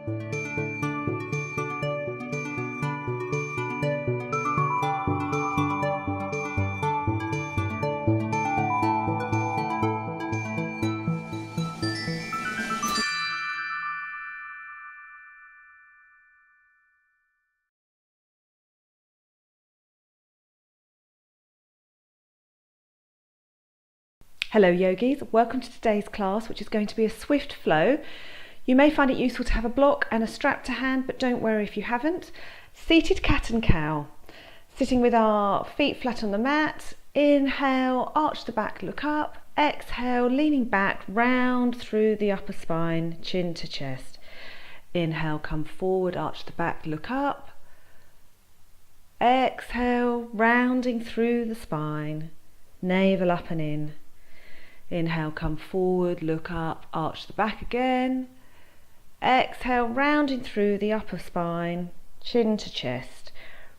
Hello yogis, welcome to today's class, which is going to be a swift flow. You may find it useful to have a block and a strap to hand, but don't worry if you haven't. Seated cat and cow, sitting with our feet flat on the mat. Inhale, arch the back, look up. Exhale, leaning back, round through the upper spine, chin to chest. Inhale, come forward, arch the back, look up. Exhale, rounding through the spine, navel up and in. Inhale, come forward, look up, arch the back again. Exhale, rounding through the upper spine, chin to chest.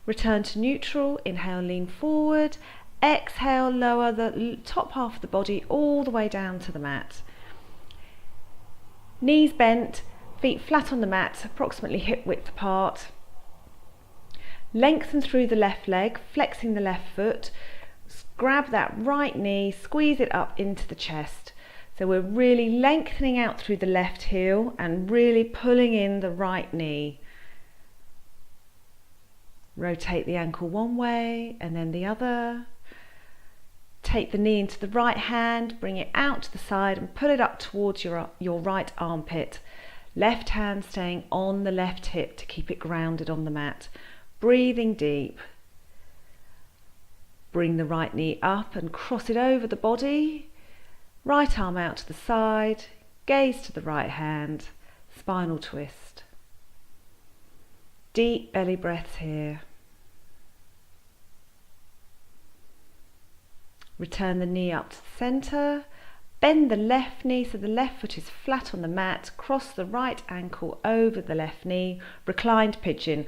Return to neutral. Inhale, lean forward. Exhale, lower the top half of the body all the way down to the mat. Knees bent, feet flat on the mat, approximately hip width apart. Lengthen through the left leg, flexing the left foot. Grab that right knee, squeeze it up into the chest. So we're really lengthening out through the left heel and really pulling in the right knee. Rotate the ankle one way and then the other. Take the knee into the right hand, bring it out to the side and pull it up towards your right armpit. Left hand staying on the left hip to keep it grounded on the mat. Breathing deep. Bring the right knee up and cross it over the body. Right arm out to the side, gaze to the right hand, spinal twist. Deep belly breaths here. Return the knee up to the centre. Bend the left knee so the left foot is flat on the mat. Cross the right ankle over the left knee. Reclined pigeon.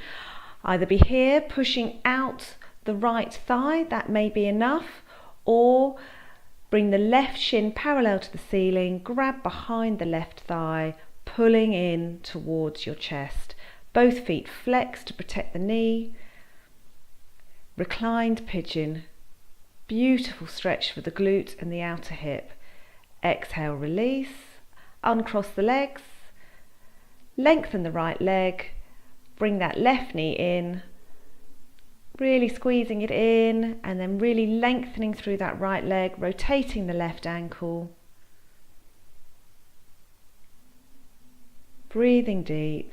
Either be here, pushing out the right thigh, that may be enough, or bring the left shin parallel to the ceiling, grab behind the left thigh, pulling in towards your chest. Both feet flex to protect the knee. Reclined pigeon. Beautiful stretch for the glute and the outer hip. Exhale, release. Uncross the legs. Lengthen the right leg. Bring that left knee in. Really squeezing it in and then really lengthening through that right leg, rotating the left ankle. Breathing deep.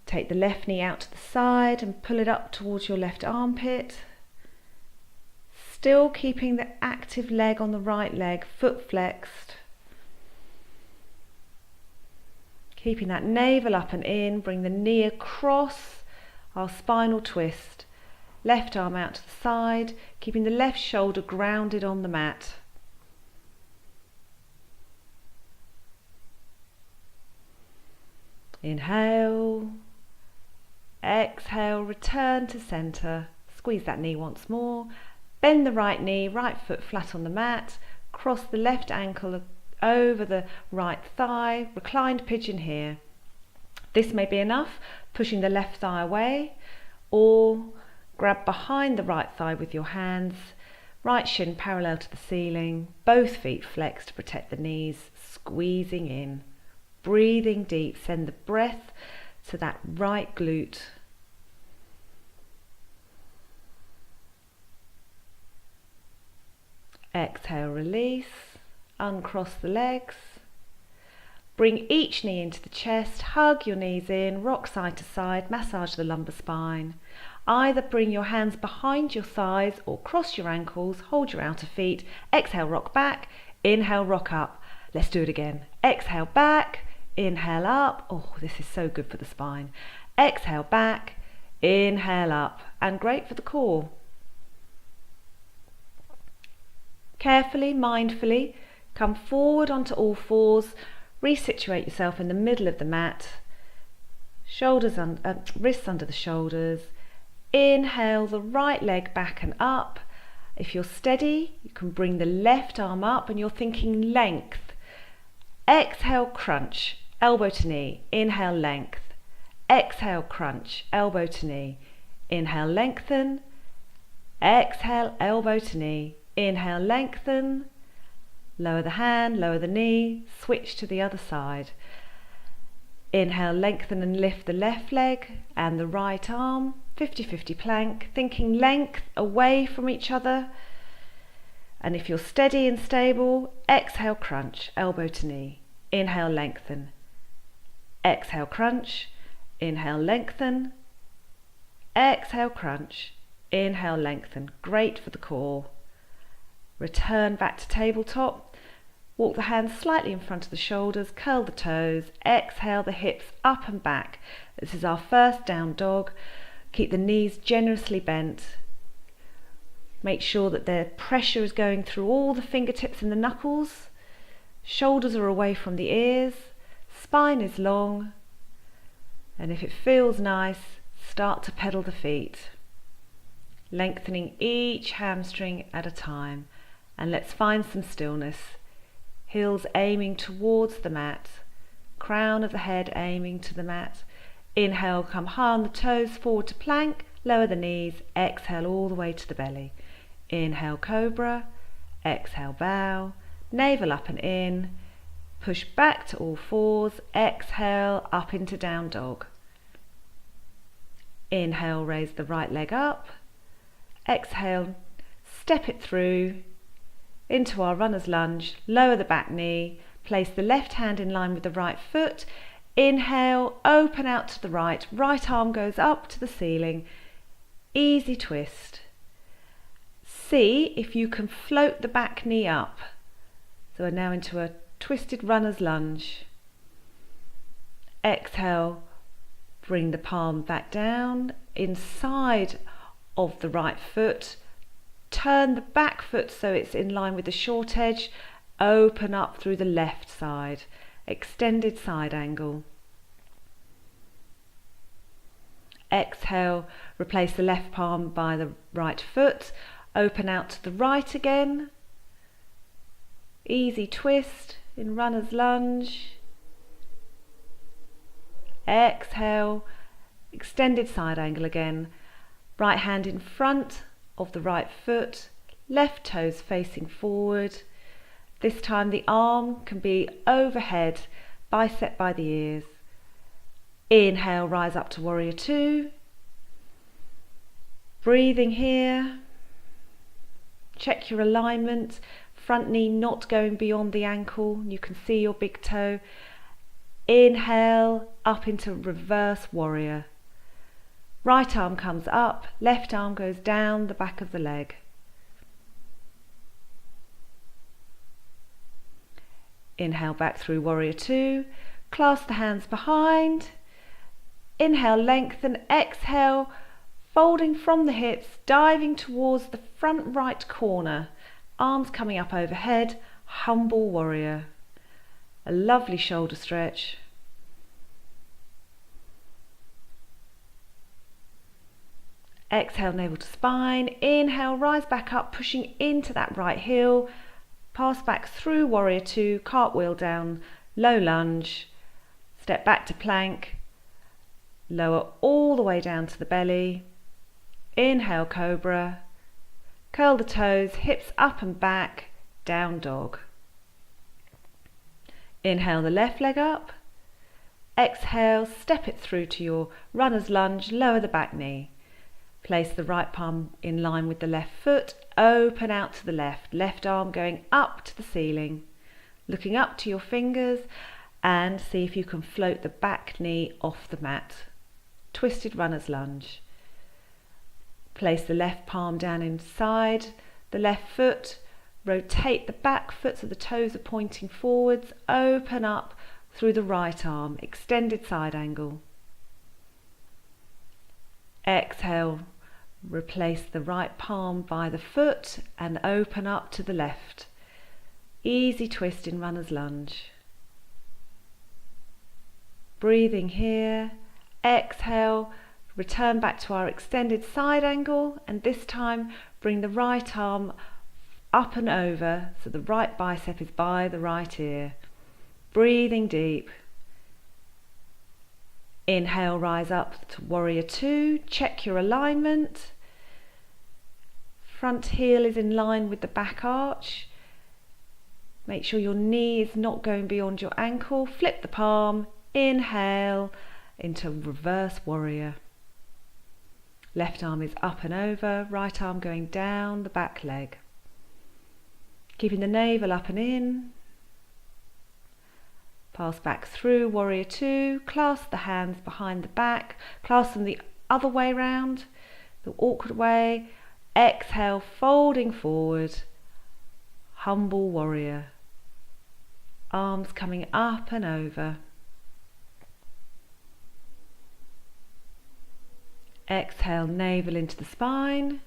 Take the left knee out to the side and pull it up towards your left armpit. Still keeping the active leg on the right leg, foot flexed. Keeping that navel up and in, bring the knee across our spinal twist. Left arm out to the side, keeping the left shoulder grounded on the mat. Inhale. Exhale, return to centre. Squeeze that knee once more. Bend the right knee, right foot flat on the mat. Cross the left ankle over the right thigh. Reclined pigeon here. This may be enough, pushing the left thigh away, or grab behind the right thigh with your hands, right shin parallel to the ceiling, both feet flexed to protect the knees, squeezing in, breathing deep, send the breath to that right glute. Exhale, release, uncross the legs. Bring each knee into the chest, hug your knees in, rock side to side, massage the lumbar spine. Either bring your hands behind your thighs or cross your ankles, hold your outer feet. Exhale, rock back, inhale, rock up. Let's do it again. Exhale, back, inhale up. Oh, this is so good for the spine. Exhale, back, inhale up, and great for the core. Carefully, mindfully, come forward onto all fours. Resituate yourself in the middle of the mat, wrists under the shoulders. Inhale the right leg back and up. If you're steady, you can bring the left arm up and you're thinking length. Exhale, crunch. elbow to knee, inhale, length. Exhale, crunch, elbow to knee. Inhale, lengthen. Exhale, elbow to knee. Inhale, lengthen. Lower the hand, lower the knee, switch to the other side. Inhale, lengthen and lift the left leg and the right arm, 50-50 plank, thinking length away from each other. And if you're steady and stable, exhale, crunch, elbow to knee. Inhale, lengthen. Exhale, crunch. Inhale, lengthen. Exhale, crunch. Inhale, lengthen. Great for the core. Return back to tabletop. Walk the hands slightly in front of the shoulders, curl the toes, exhale the hips up and back. This is our first down dog. Keep the knees generously bent. Make sure that the pressure is going through all the fingertips and the knuckles. Shoulders are away from the ears. Spine is long. And if it feels nice, start to pedal the feet. Lengthening each hamstring at a time. And let's find some stillness. Heels aiming towards the mat. Crown of the head aiming to the mat. Inhale, come high on the toes, forward to plank. Lower the knees. Exhale all the way to the belly. Inhale, cobra. Exhale, bow. Navel up and in. Push back to all fours. Exhale, up into down dog. Inhale, raise the right leg up. Exhale, step it through into our runner's lunge. Lower the back knee. Place the left hand in line with the right foot. Inhale, open out to the right. Right arm goes up to the ceiling. Easy twist. See if you can float the back knee up. So we're now into a twisted runner's lunge. Exhale, bring the palm back down inside of the right foot. Turn the back foot so it's in line with the short edge. Open up through the left side. Extended side angle. Exhale, replace the left palm by the right foot. Open out to the right again. Easy twist in runner's lunge. Exhale, extended side angle again. Right hand in front of the right foot, left toes facing forward. This time the arm can be overhead, bicep by the ears. Inhale, rise up to warrior two. Breathing here. Check your alignment. Front knee not going beyond the ankle. You can see your big toe. Inhale, up into reverse warrior. Right arm comes up, left arm goes down the back of the leg. Inhale back through warrior two. Clasp the hands behind. Inhale, lengthen. Exhale, folding from the hips, diving towards the front right corner. Arms coming up overhead. Humble warrior. A lovely shoulder stretch. Exhale, navel to spine. Inhale, rise back up, pushing into that right heel. Pass back through warrior two, cartwheel down, low lunge. Step back to plank. Lower all the way down to the belly. Inhale, cobra. Curl the toes, hips up and back, down dog. Inhale the left leg up. Exhale, step it through to your runner's lunge, lower the back knee. Place the right palm in line with the left foot, open out to the left, left arm going up to the ceiling. Looking up to your fingers and see if you can float the back knee off the mat. Twisted runner's lunge. Place the left palm down inside the left foot, rotate the back foot so the toes are pointing forwards, open up through the right arm, extended side angle. Exhale, replace the right palm by the foot and open up to the left. Easy twist in runner's lunge. Breathing here. Exhale, return back to our extended side angle, and this time bring the right arm up and over so the right bicep is by the right ear. Breathing deep. Inhale, rise up to warrior two. Check your alignment. Front heel is in line with the back arch. Make sure your knee is not going beyond your ankle. Flip the palm. Inhale into reverse warrior. Left arm is up and over, right arm going down the back leg. Keeping the navel up and in. Pass back through warrior two. Clasp the hands behind the back. Clasp them the other way round, the awkward way. Exhale, folding forward. Humble warrior. Arms coming up and over. Exhale, navel into the spine.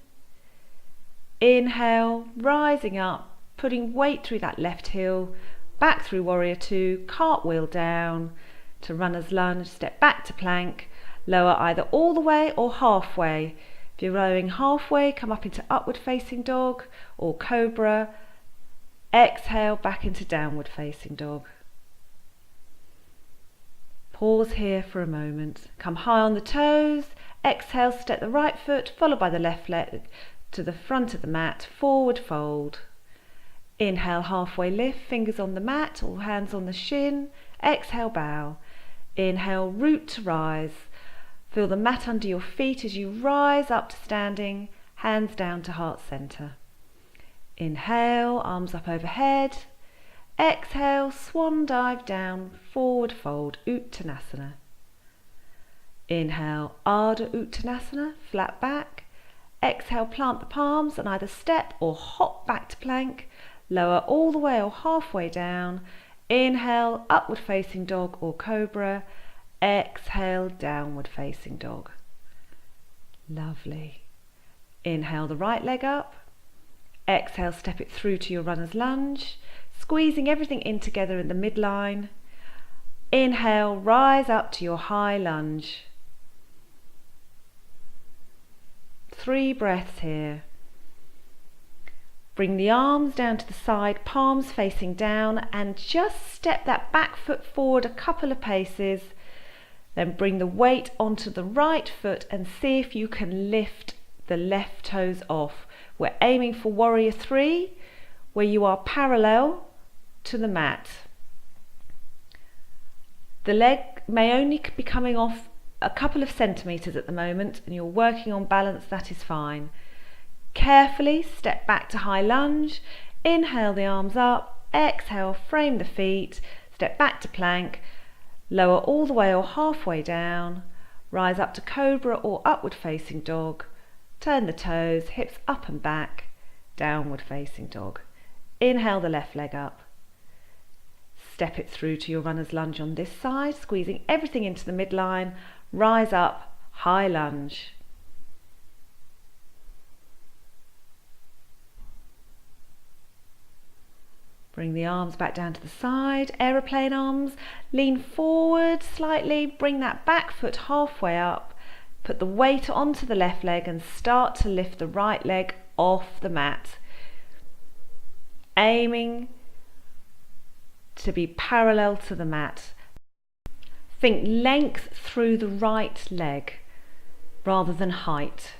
Inhale, rising up, putting weight through that left heel. Back through warrior two, cartwheel down to runner's lunge, step back to plank, lower either all the way or halfway. If you're rowing halfway, come up into upward facing dog or cobra. Exhale, back into downward facing dog. Pause here for a moment. Come high on the toes. Exhale, step the right foot, followed by the left leg to the front of the mat, forward fold. Inhale, halfway lift, fingers on the mat or hands on the shin. Exhale, bow. Inhale, root to rise. Feel the mat under your feet as you rise up to standing, hands down to heart center. Inhale, arms up overhead. Exhale, swan dive down, forward fold, Uttanasana. Inhale, Ardha Uttanasana, flat back. Exhale, plant the palms and either step or hop back to plank. Lower all the way or halfway down. Inhale, upward facing dog or cobra. Exhale, downward facing dog. Lovely. Inhale the right leg up. Exhale, step it through to your runner's lunge, squeezing everything in together in the midline. Inhale, rise up to your high lunge. 3 breaths here. Bring the arms down to the side, palms facing down, and just step that back foot forward a couple of paces. Then bring the weight onto the right foot and see if you can lift the left toes off. We're aiming for warrior 3, where you are parallel to the mat. The leg may only be coming off a couple of centimeters at the moment, and you're working on balance. That is fine. Carefully step back to high lunge. Inhale the arms up. Exhale, frame the feet. Step back to plank. Lower all the way or halfway down. Rise up to cobra or upward facing dog. Turn the toes, hips up and back. Downward facing dog. Inhale the left leg up. Step it through to your runner's lunge on this side, squeezing everything into the midline. Rise up, high lunge. Bring the arms back down to the side, aeroplane arms. Lean forward slightly, bring that back foot halfway up. Put the weight onto the left leg and start to lift the right leg off the mat. Aiming to be parallel to the mat. Think length through the right leg rather than height.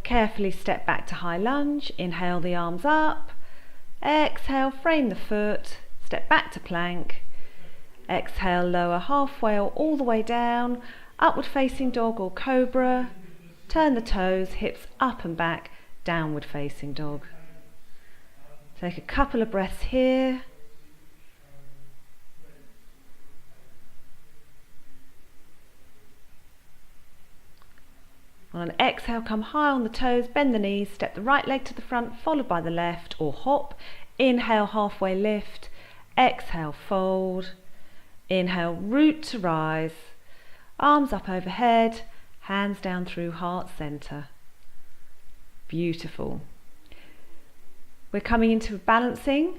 Carefully step back to high lunge. Inhale the arms up. Exhale, frame the foot. Step back to plank. Exhale, lower halfway or all the way down. Upward facing dog or cobra. Turn the toes, hips up and back. Downward facing dog. Take a couple of breaths here. On an exhale, come high on the toes, bend the knees, step the right leg to the front, followed by the left, or hop. Inhale, halfway lift. Exhale, fold. Inhale, root to rise. Arms up overhead, hands down through heart center. Beautiful. We're coming into balancing.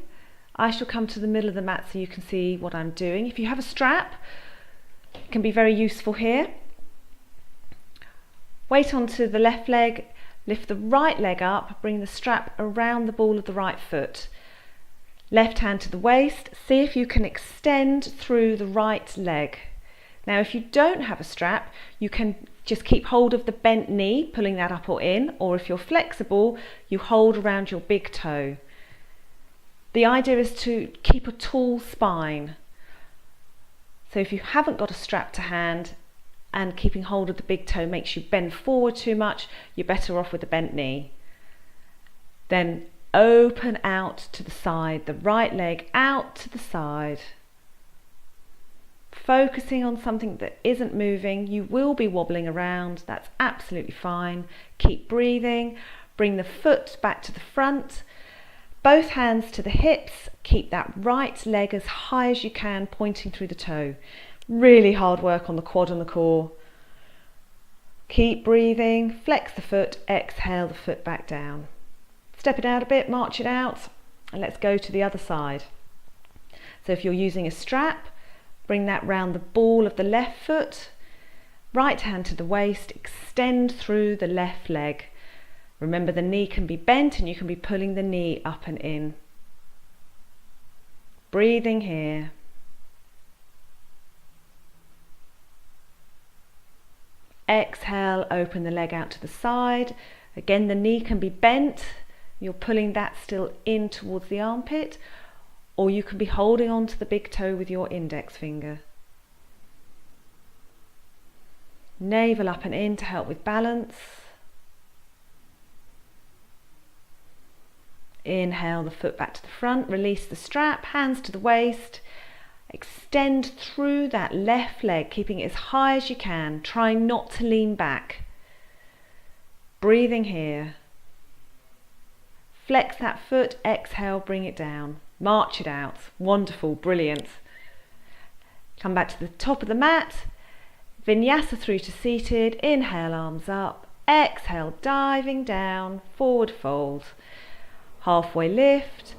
I shall come to the middle of the mat so you can see what I'm doing. If you have a strap, it can be very useful here. Weight onto the left leg, lift the right leg up, bring the strap around the ball of the right foot. Left hand to the waist, see if you can extend through the right leg. Now if you don't have a strap, you can just keep hold of the bent knee, pulling that up or in, or if you're flexible, you hold around your big toe. The idea is to keep a tall spine. So if you haven't got a strap to hand and keeping hold of the big toe makes you bend forward too much, you're better off with a bent knee. Then open out to the side, the right leg out to the side. Focusing on something that isn't moving. You will be wobbling around, that's absolutely fine. Keep breathing, bring the foot back to the front, both hands to the hips, keep that right leg as high as you can, pointing through the toe. Really hard work on the quad and the core. Keep breathing, flex the foot, exhale the foot back down. Step it out a bit, march it out, and let's go to the other side. So if you're using a strap, bring that round the ball of the left foot, right hand to the waist, extend through the left leg. Remember the knee can be bent and you can be pulling the knee up and in. Breathing here. Exhale, open the leg out to the side. Again, the knee can be bent. You're pulling that still in towards the armpit, or you can be holding on to the big toe with your index finger. Navel up and in to help with balance. Inhale the foot back to the front, release the strap, hands to the waist. Extend through that left leg, keeping it as high as you can, trying not to lean back. Breathing here. Flex that foot, exhale, bring it down. March it out. Wonderful, brilliant. Come back to the top of the mat. Vinyasa through to seated. Inhale, arms up. Exhale, diving down, forward fold. Halfway lift.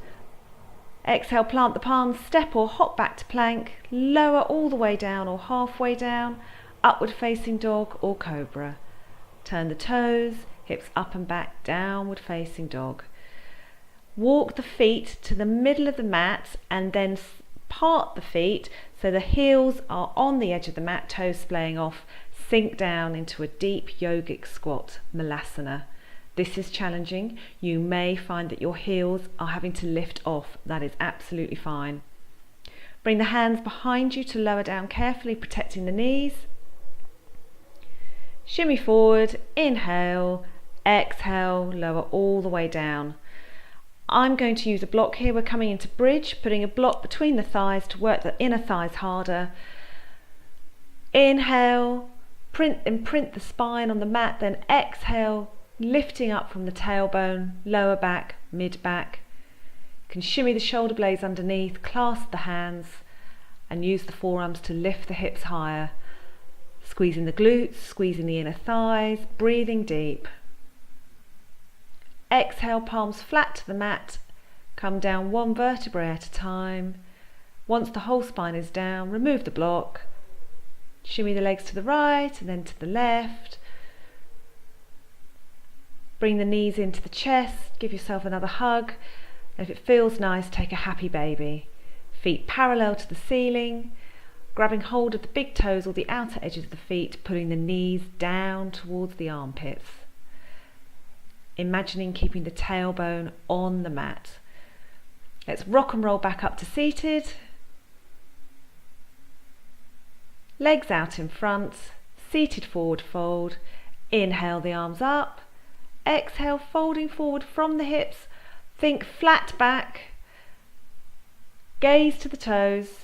Exhale, plant the palms, step or hop back to plank. Lower all the way down or halfway down. Upward facing dog or cobra. Turn the toes, hips up and back, downward facing dog. Walk the feet to the middle of the mat and then part the feet so the heels are on the edge of the mat, toes splaying off. Sink down into a deep yogic squat, Malasana. This is challenging. You may find that your heels are having to lift off. That is absolutely fine. Bring the hands behind you to lower down carefully, protecting the knees. Shimmy forward, inhale, exhale, lower all the way down. I'm going to use a block here. We're coming into bridge, putting a block between the thighs to work the inner thighs harder. Inhale, imprint the spine on the mat, then exhale, lifting up from the tailbone, lower back, mid back. You can shimmy the shoulder blades underneath, clasp the hands and use the forearms to lift the hips higher. Squeezing the glutes, squeezing the inner thighs, breathing deep. Exhale, palms flat to the mat. Come down one vertebrae at a time. Once the whole spine is down, remove the block. Shimmy the legs to the right and then to the left. Bring the knees into the chest, give yourself another hug. If it feels nice, take a happy baby. Feet parallel to the ceiling, grabbing hold of the big toes or the outer edges of the feet, pulling the knees down towards the armpits. Imagining keeping the tailbone on the mat. Let's rock and roll back up to seated. Legs out in front, seated forward fold. Inhale the arms up. Exhale, folding forward from the hips. Think flat back. Gaze to the toes.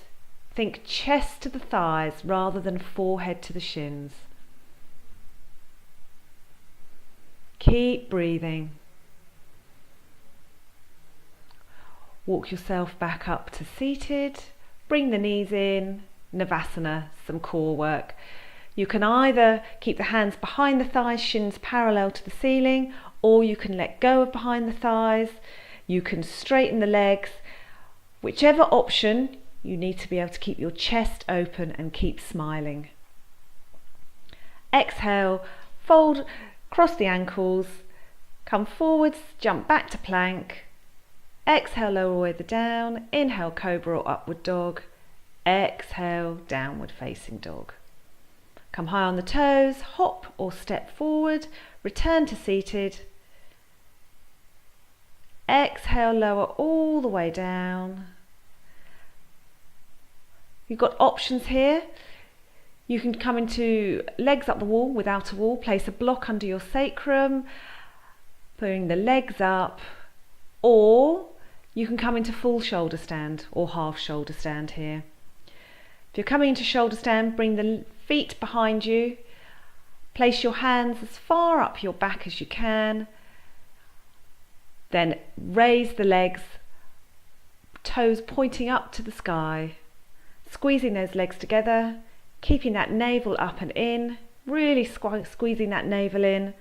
Think chest to the thighs rather than forehead to the shins. Keep breathing. Walk yourself back up to seated. Bring the knees in. Navasana, some core work. You can either keep the hands behind the thighs, shins parallel to the ceiling, or you can let go of behind the thighs. You can straighten the legs. Whichever option, you need to be able to keep your chest open and keep smiling. Exhale, fold, cross the ankles, come forwards, jump back to plank. Exhale, lower all the way down. Inhale, cobra or upward dog. Exhale, downward facing dog. Come high on the toes, hop or step forward, return to seated. Exhale, lower all the way down. You've got options here. You can come into legs up the wall without a wall, place a block under your sacrum, putting the legs up, or you can come into full shoulder stand or half shoulder stand here. If you're coming into shoulder stand, bring the feet behind you, place your hands as far up your back as you can, then raise the legs, toes pointing up to the sky, squeezing those legs together, keeping that navel up and in, really squeezing that navel in.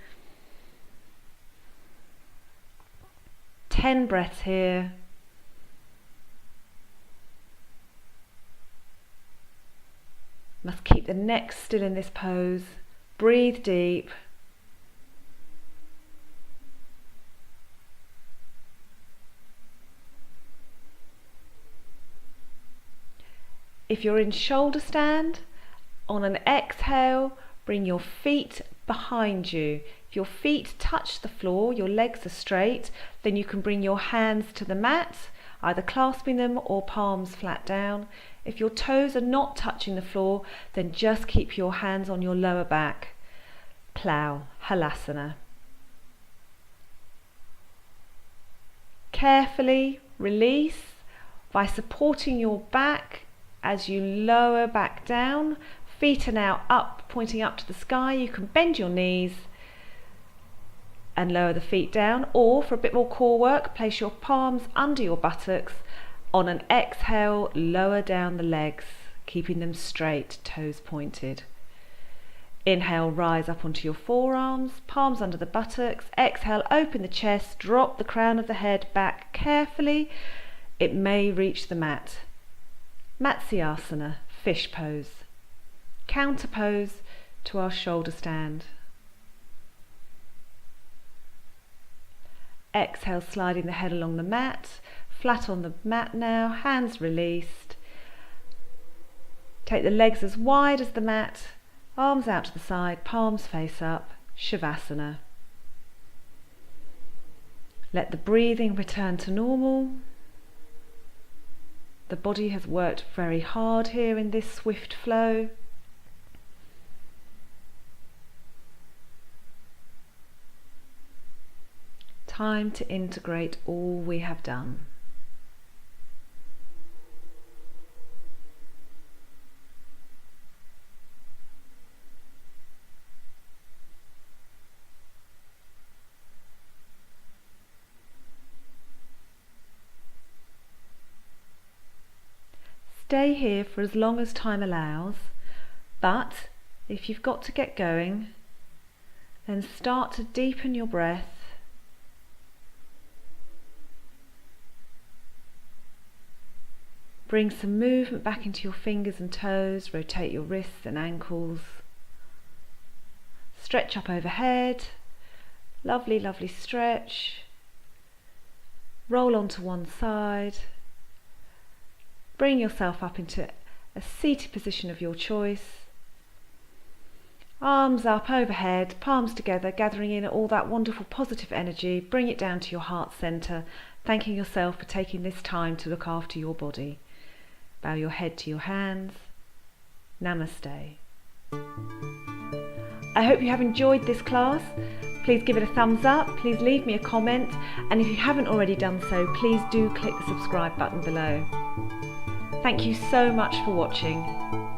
10 breaths here. Must keep the neck still in this pose. Breathe deep. If you're in shoulder stand, on an exhale, bring your feet behind you. If your feet touch the floor, your legs are straight, then you can bring your hands to the mat, either clasping them or palms flat down. If your toes are not touching the floor, then just keep your hands on your lower back. Plow, halasana. Carefully release by supporting your back as you lower back down. Feet are now up, pointing up to the sky. You can bend your knees and lower the feet down, or for a bit more core work, place your palms under your buttocks. On an exhale, lower down the legs, keeping them straight, toes pointed. Inhale, rise up onto your forearms, palms under the buttocks. Exhale, open the chest, drop the crown of the head back carefully. It may reach the mat. Matsyasana, fish pose. Counter pose to our shoulder stand. Exhale, sliding the head along the mat. Flat on the mat now, hands released. Take the legs as wide as the mat, arms out to the side, palms face up, Shavasana. Let the breathing return to normal. The body has worked very hard here in this swift flow. Time to integrate all we have done. Stay here for as long as time allows, but if you've got to get going, then start to deepen your breath. Bring some movement back into your fingers and toes, rotate your wrists and ankles. Stretch up overhead, lovely, lovely stretch. Roll onto one side. Bring yourself up into a seated position of your choice. Arms up overhead, palms together, gathering in all that wonderful positive energy. Bring it down to your heart centre, thanking yourself for taking this time to look after your body. Bow your head to your hands. Namaste. I hope you have enjoyed this class. Please give it a thumbs up, please leave me a comment, and if you haven't already done so, please do click the subscribe button below. Thank you so much for watching.